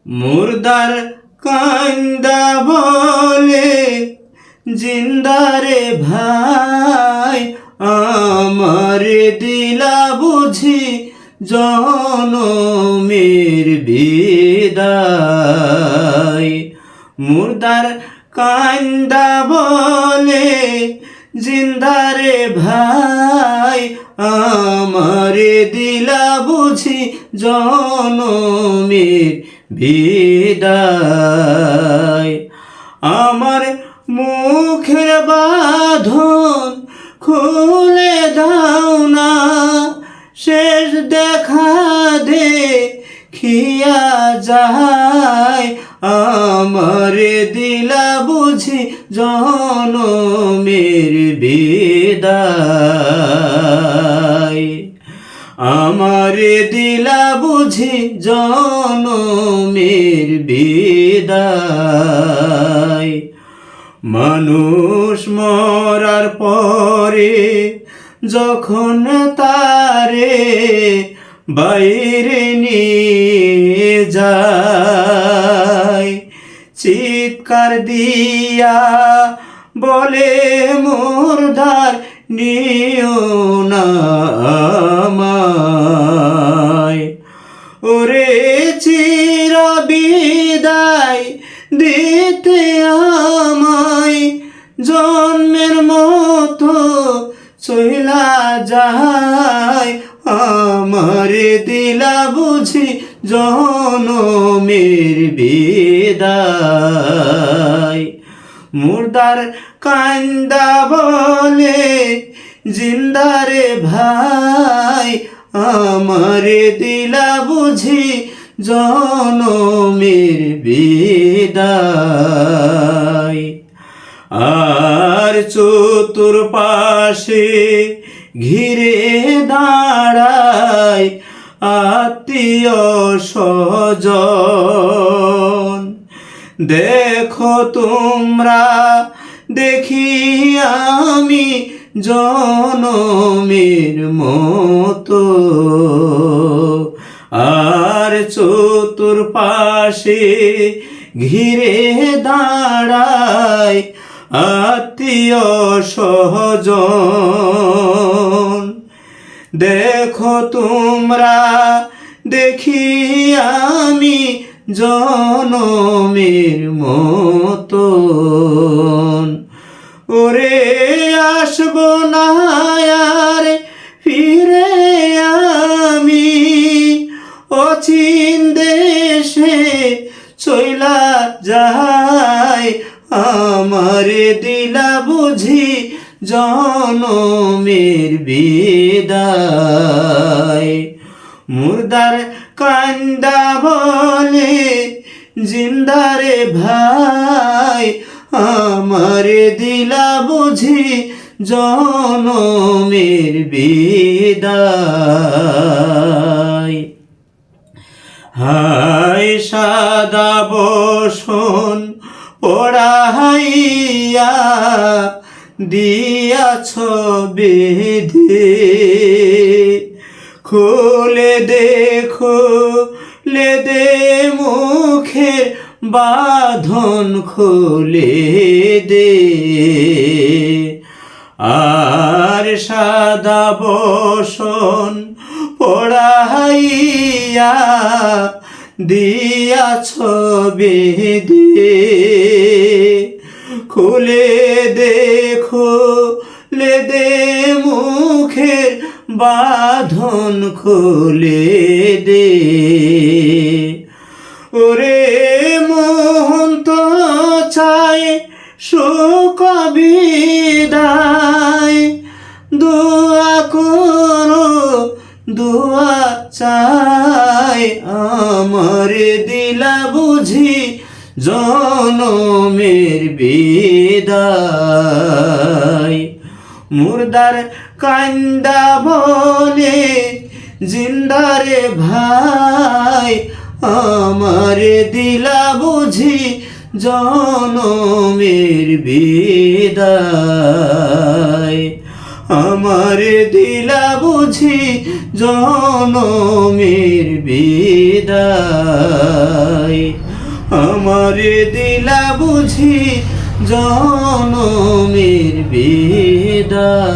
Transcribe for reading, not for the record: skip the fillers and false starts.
মুর্দার কান্দা বলে জিন্দারে ভাই, আমারে দিলা বুঝি জনমের বিদায়। মুর্দার কান্দা বলে জিন্দারে ভাই, আমারে দিলা বুঝি জনমের বিদায়। আমার মুখের বাঁধন খুলে দাও না, শেষ দেখা দেখিয়া যায়, আমারে দিলা বুঝি জনমের বিদায়। আমারে দিলা বুঝি জনমের বিদায়। মানুষ মরার পরে যখন তারে বাইরে নিয়ে যায়, চিৎকার দিয়া বলে মুর্দার নিও না আমায়। ওরে চির বিদায় দিতে আমায়, জন্মের মতো চইলা যায়, আমারে দিলা বুঝি জনমের বিদায়। মুর্দার কান্দা বলে জিন্দারে ভাই, আমারে দিলা বুঝি জনমের বিদায়। আর চতুর্পাশে ঘিরে দাঁড়ায় আত্মীয় স্বজন, দেখো তোমরা দেখি আমি জনমের মতো। আর চতুর্পাশে ঘিরে দাঁড়ায় আত্মীয় স্বজন, দেখো তোমরা দেখি আমি জনমের মতো। ওরে আসব না আর ফিরে আমি, অচিন দেশে চইলা যায়, আমারে দিলা বুঝি জনমের বিদায়। মুর্দার কান্দা বলে জিন্দারে ভাই, আমারে দিলা বুঝি জনমের বিদায়। হায় সাদা বসন পড়াইয়া দিয়াছ বেঁধে, খুলে দেখো লেদে মুখের বাঁধন খুলে দে। আর সাদা বসন পড়াইয়া দিয়াছ বেঁধে, খুলে দেখো লেদে মুখের বাঁধন খুলে দে। ওরে মোহন তো চায় শোক বিদায়, দোয়া করো দোয়া চাই, আমারে দিলা বুঝি জনমের বিদায়। মুর্দার কান্দা বলে জিন্দারে ভাই, আমারে দিলা বুঝি জনমের বিদায়। আমারে দিলা বুঝি জনমের বিদায়, আমারে দিলা বুঝি জনমের বিদায়।